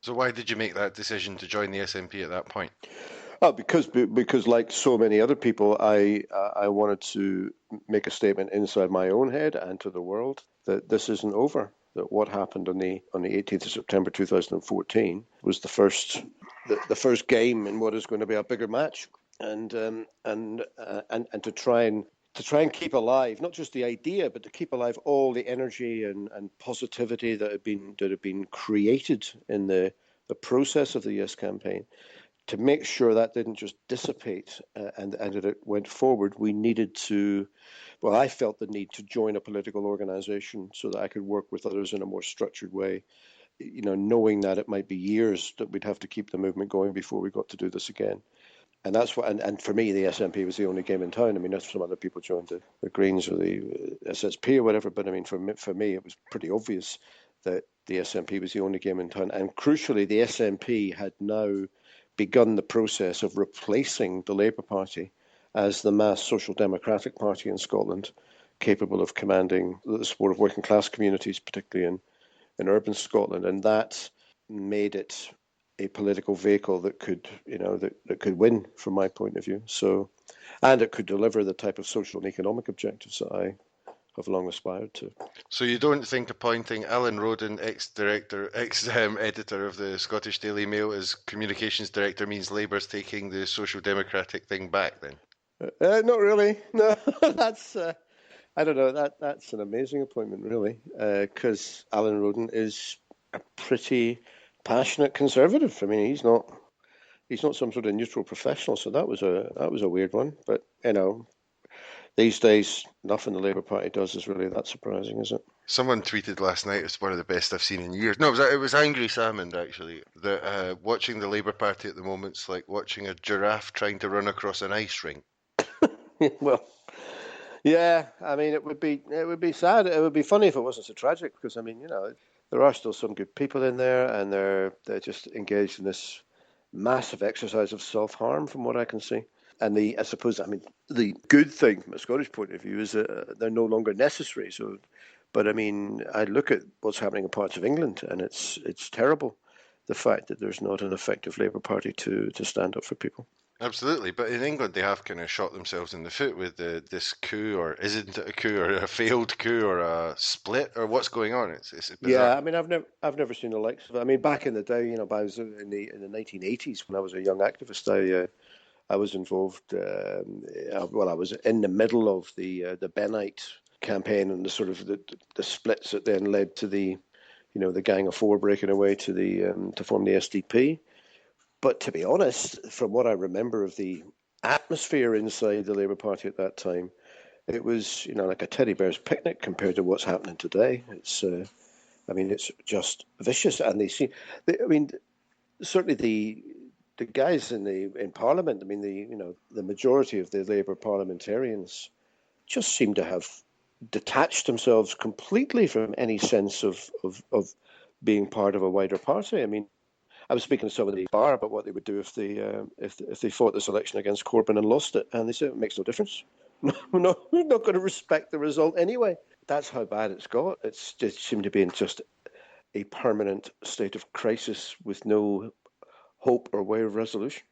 So why did you make that decision to join the SNP at that point? Oh, because like so many other people, I wanted to make a statement inside my own head and to the world that this isn't over. That what happened on the 18th of September 2014 was the first game in what is going to be a bigger match, and to try and keep alive not just the idea, but to keep alive all the energy and positivity that had been created in the process of the Yes campaign. To make sure that didn't just dissipate and that it went forward, we needed to, well, I felt the need to join a political organization so that I could work with others in a more structured way, knowing that it might be years that we'd have to keep the movement going before we got to do this again. And that's what, and for me, the SNP was the only game in town. I mean, that's some other people joined the Greens or the SSP or whatever, but I mean, for me, it was pretty obvious that the SNP was the only game in town. And crucially, the SNP had now begun the process of replacing the Labour Party as the mass social democratic party in Scotland, capable of commanding the support of working class communities, particularly in urban Scotland. And that made it a political vehicle that could, that could win from my point of view. So, and it could deliver the type of social and economic objectives that I have long aspired to. So you don't think appointing Alan Roden, ex-editor of the Scottish Daily Mail, as communications director means Labour's taking the social democratic thing back then? Not really. No, that's I don't know. That's an amazing appointment, really, because Alan Roden is a pretty passionate conservative. I mean, he's not some sort of neutral professional. So that was a weird one. But these days, nothing the Labour Party does is really that surprising, is it? Someone tweeted last night, it's one of the best I've seen in years. No, it was Angry Salmon, actually. That watching the Labour Party at the moment's like watching a giraffe trying to run across an ice rink. Well, yeah. I mean, it would be sad. It would be funny if it wasn't so tragic, because I mean, there are still some good people in there, and they're just engaged in this massive exercise of self-harm, from what I can see. And I suppose, the good thing from a Scottish point of view is that they're no longer necessary. So, but I mean, I look at what's happening in parts of England, and it's terrible, the fact that there's not an effective Labour Party to stand up for people. Absolutely, but in England they have kind of shot themselves in the foot with this coup, or isn't it a coup, or a failed coup, or a split, or what's going on? It's bizarre. Yeah, I mean, I've never seen the likes of it. I mean, back in the day, I was in the 1980s when I was a young activist. I was involved. I was in the middle of the Bennite campaign and the sort of the splits that then led to the Gang of Four breaking away to form the SDP. But to be honest, from what I remember of the atmosphere inside the Labour Party at that time, it was like a teddy bear's picnic compared to what's happening today. It's just vicious, and certainly the guys in Parliament. I mean, the majority of the Labour parliamentarians just seem to have detached themselves completely from any sense of being part of a wider party. I mean, I was speaking to somebody at the bar about what they would do if they fought this election against Corbyn and lost it, and they said it makes no difference. We're not going to respect the result anyway. That's how bad it's got. It's just seemed to be in just a permanent state of crisis with no hope or way of resolution.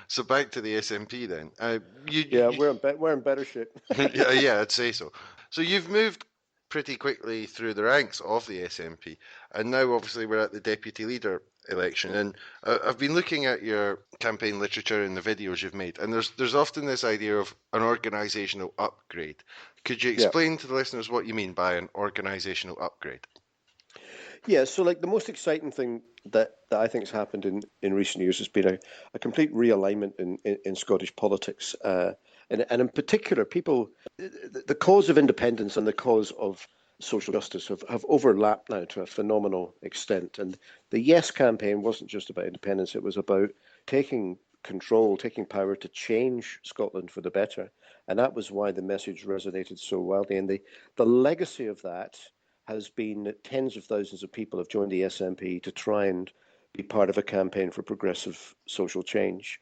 So back to the SNP then. We're in better shape. yeah, I'd say so. So you've moved pretty quickly through the ranks of the SNP, and now obviously we're at the deputy leader election. And I've been looking at your campaign literature and the videos you've made, and there's often this idea of an organisational upgrade. Could you explain to the listeners what you mean by an organisational upgrade? Yeah, so like the most exciting thing that I think has happened in recent years has been a complete realignment in Scottish politics. And in particular, the cause of independence and the cause of social justice have overlapped now to a phenomenal extent. And the Yes campaign wasn't just about independence, it was about taking control, taking power to change Scotland for the better. And that was why the message resonated so wildly. And the legacy of that has been that tens of thousands of people have joined the SNP to try and be part of a campaign for progressive social change.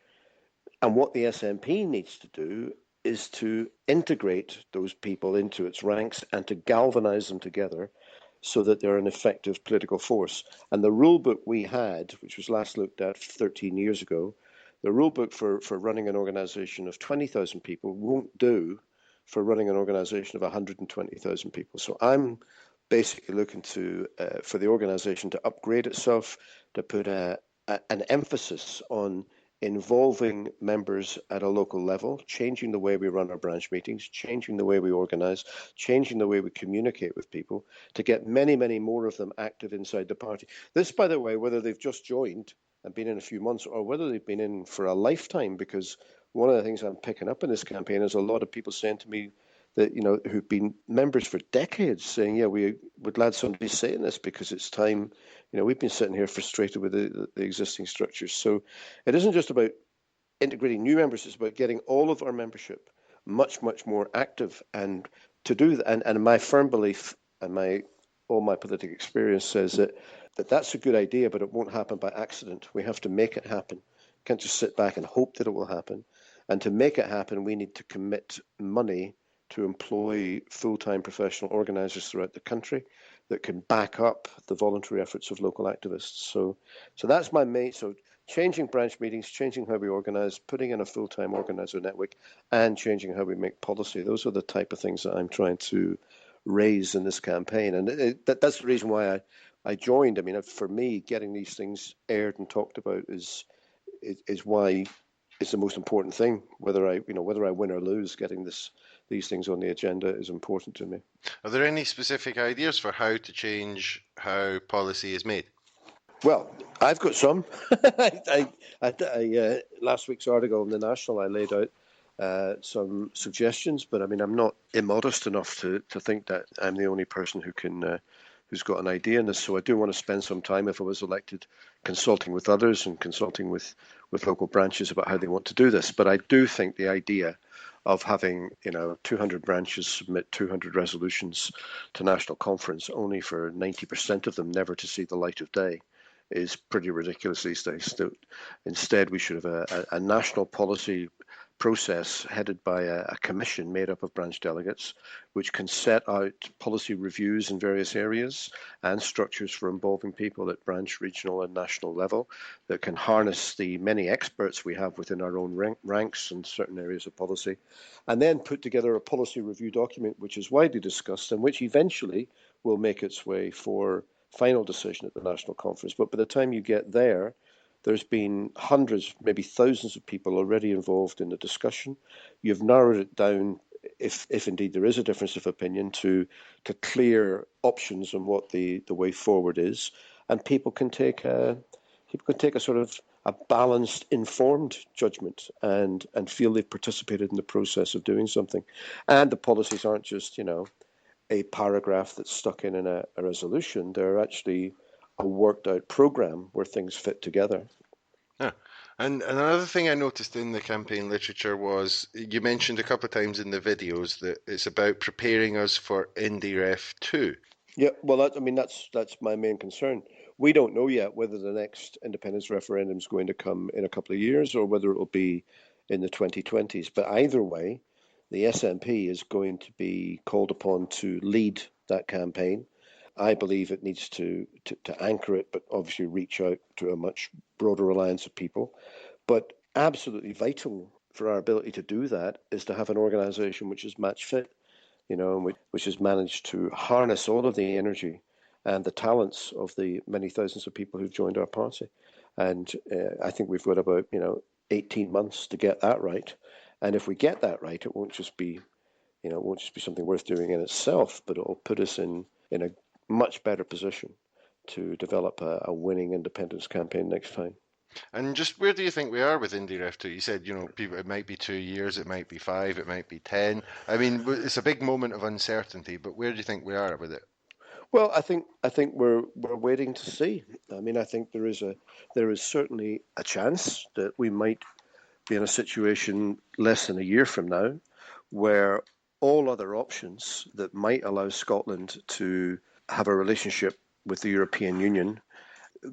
And what the SNP needs to do is to integrate those people into its ranks and to galvanise them together so that they're an effective political force. And the rule book we had, which was last looked at 13 years ago, the rule book for running an organisation of 20,000 people won't do for running an organisation of 120,000 people. So I'm basically looking to for the organisation to upgrade itself, to put an emphasis on involving members at a local level, changing the way we run our branch meetings, changing the way we organise, changing the way we communicate with people, to get many, many more of them active inside the party. This, by the way, whether they've just joined and been in a few months or whether they've been in for a lifetime, because one of the things I'm picking up in this campaign is a lot of people saying to me that, who've been members for decades, saying, yeah, we would glad somebody's saying this because it's time. We've been sitting here frustrated with the existing structures. So it isn't just about integrating new members, it's about getting all of our membership much, much more active. And to do that, and my firm belief and all my political experience says that's a good idea, but it won't happen by accident. We have to make it happen. Can't just sit back and hope that it will happen. And to make it happen, we need to commit money to employ full-time professional organisers throughout the country that can back up the voluntary efforts of local activists. So that's my main. So changing branch meetings, changing how we organise, putting in a full-time organiser network, and changing how we make policy. Those are the type of things that I'm trying to raise in this campaign, and that's the reason why I joined. I mean, for me, getting these things aired and talked about is why it's the most important thing. Whether I win or lose, getting these things on the agenda is important to me. Are there any specific ideas for how to change how policy is made? Well, I've got some. Last week's article in the National, I laid out some suggestions, but I mean, I'm not immodest enough to think that I'm the only person who's got an idea in this. So I do want to spend some time, if I was elected, consulting with others and consulting with local branches about how they want to do this. But I do think the idea of having 200 branches submit 200 resolutions to national conference, only for 90% of them never to see the light of day, is pretty ridiculous these days. Instead, we should have a national policy process headed by a commission made up of branch delegates, which can set out policy reviews in various areas and structures for involving people at branch, regional and national level, that can harness the many experts we have within our own ranks in certain areas of policy, and then put together a policy review document which is widely discussed and which eventually will make its way for final decision at the national conference. But by the time you get there, there's been hundreds, maybe thousands of people already involved in the discussion. You've narrowed it down, if indeed there is a difference of opinion, to clear options on what the way forward is, and people can take a sort of a balanced, informed judgment and feel they've participated in the process of doing something. And the policies aren't just a paragraph that's stuck in a resolution. They're actually a worked out program where things fit together. Yeah. And another thing I noticed in the campaign literature was you mentioned a couple of times in the videos that it's about preparing us for IndyRef 2. Yeah, well, that's my main concern. We don't know yet whether the next independence referendum is going to come in a couple of years or whether it will be in the 2020s. But either way, the SNP is going to be called upon to lead that campaign. I believe it needs to anchor it, but obviously reach out to a much broader alliance of people. But absolutely vital for our ability to do that is to have an organisation which is match fit, which has managed to harness all of the energy and the talents of the many thousands of people who've joined our party. And I think we've got about 18 months to get that right. And if we get that right, it won't just be something worth doing in itself, but it will put us in a much better position to develop a winning independence campaign next time. And just where do you think we are with IndyRef 2? You said, people, it might be 2 years, it might be 5, it might be 10. I mean, it's a big moment of uncertainty, but where do you think we are with it? Well, I think we're waiting to see. I mean, I think there is certainly a chance that we might be in a situation less than a year from now where all other options that might allow Scotland to have a relationship with the European Union,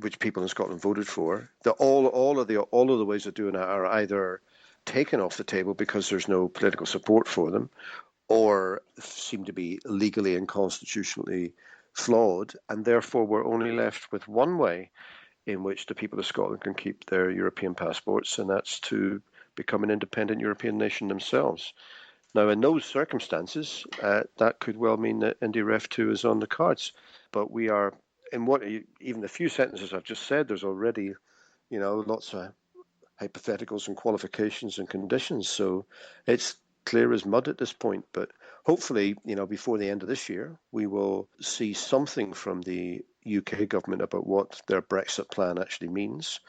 which people in Scotland voted for, that all of the ways of doing it are either taken off the table because there's no political support for them, or seem to be legally and constitutionally flawed, and therefore we're only left with one way in which the people of Scotland can keep their European passports, and that's to become an independent European nation themselves. Now, in those circumstances, that could well mean that IndyRef 2 is on the cards. But we are, in what even the few sentences I've just said, there's already, lots of hypotheticals and qualifications and conditions. So it's clear as mud at this point. But hopefully, before the end of this year, we will see something from the UK government about what their Brexit plan actually means.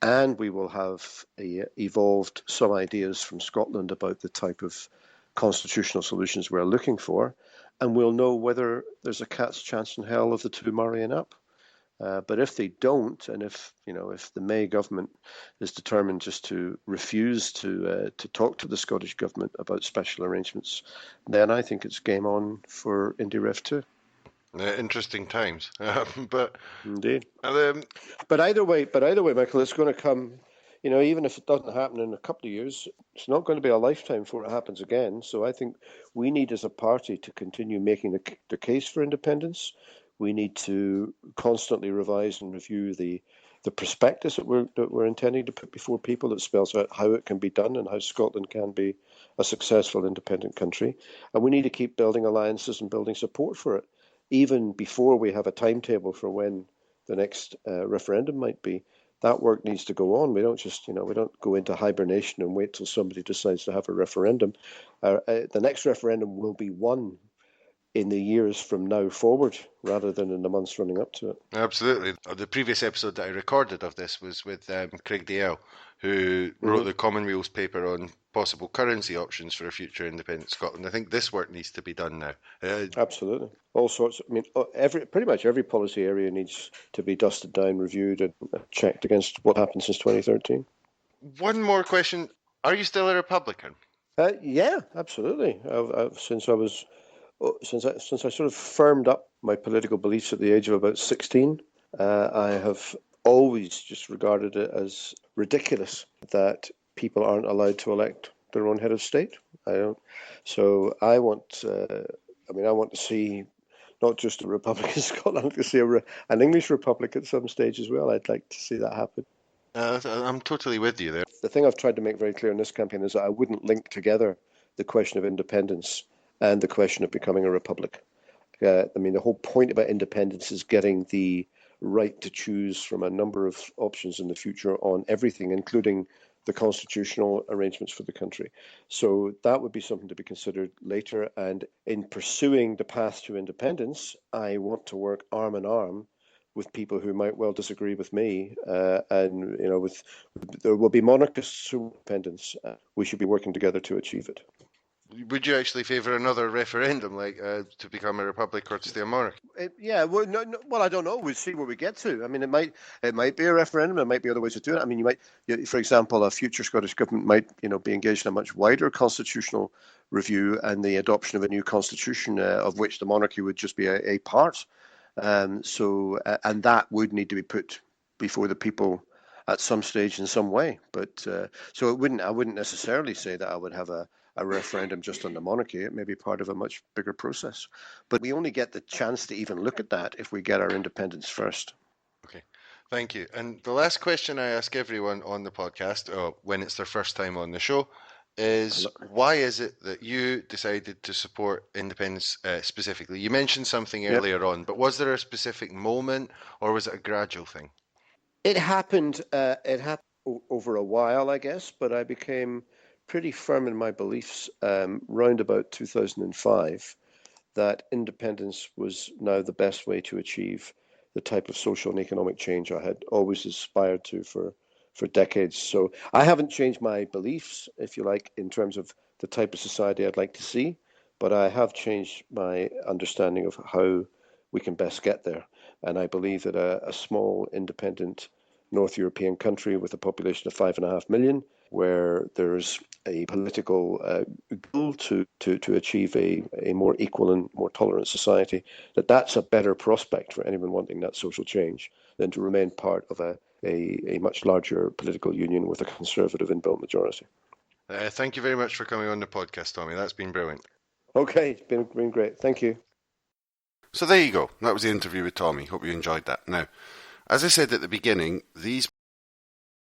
And we will have evolved some ideas from Scotland about the type of constitutional solutions we're looking for, and we'll know whether there's a cat's chance in hell of the two marrying up. But if they don't, and if the May government is determined just to refuse to talk to the Scottish government about special arrangements, then I think it's game on for IndyRef 2. Interesting times, but indeed. Um, But either way, Michael, it's going to come. Even if it doesn't happen in a couple of years, it's not going to be a lifetime before it happens again. So I think we need, as a party, to continue making the case for independence. We need to constantly revise and review the prospectus that we're intending to put before people that spells out how it can be done and how Scotland can be a successful independent country. And we need to keep building alliances and building support for it, even before we have a timetable for when the next referendum might be. That work needs to go on. We don't just, we don't go into hibernation and wait till somebody decides to have a referendum. The next referendum will be won in the years from now forward rather than in the months running up to it. Absolutely. The previous episode that I recorded of this was with Craig Dale, who wrote the Commonweal's paper on possible currency options for a future independent Scotland. I think this work needs to be done now. Absolutely. All sorts. Pretty much every policy area needs to be dusted down, reviewed, and checked against what happened since 2013. One more question. Are you still a Republican? Yeah, absolutely. Since I sort of firmed up my political beliefs at the age of about 16, I have always just regarded it as ridiculous that people aren't allowed to elect their own head of state. So I want to see not just a republic in Scotland, I'd like to see an English republic at some stage as well. I'd like to see that happen. I'm totally with you there. The thing I've tried to make very clear in this campaign is that I wouldn't link together the question of independence and the question of becoming a republic. The whole point about independence is getting the right to choose from a number of options in the future on everything, including the constitutional arrangements for the country. So that would be something to be considered later. And in pursuing the path to independence, I want to work arm in arm with people who might well disagree with me, and there will be monarchists who want independence. We should be working together to achieve it. Would you actually favour another referendum, to become a republic or to stay a monarchy? Well, I don't know. We'll see where we get to. It might be a referendum. It might be other ways to do it. For example, a future Scottish government might, be engaged in a much wider constitutional review and the adoption of a new constitution, of which the monarchy would just be a part. And that would need to be put before the people at some stage in some way. But so I wouldn't necessarily say that I would have a referendum just on the monarchy. It may be part of a much bigger process. But we only get the chance to even look at that if we get our independence first. Okay, thank you. And the last question I ask everyone on the podcast, when it's their first time on the show, is why is it that you decided to support independence specifically? You mentioned something earlier on, but was there a specific moment or was it a gradual thing? It happened over a while, I guess, but I became pretty firm in my beliefs round about 2005 that independence was now the best way to achieve the type of social and economic change I had always aspired to for decades. So I haven't changed my beliefs, if you like, in terms of the type of society I'd like to see, but I have changed my understanding of how we can best get there. And I believe that a small, independent North European country with a population of 5.5 million, where there's a political goal to achieve a more equal and more tolerant society, that's a better prospect for anyone wanting that social change than to remain part of a much larger political union with a conservative inbuilt majority. Thank you very much for coming on the podcast, Tommy. That's been brilliant. Okay, it's been great. Thank you. So there you go. That was the interview with Tommy. Hope you enjoyed that. Now, as I said at the beginning, these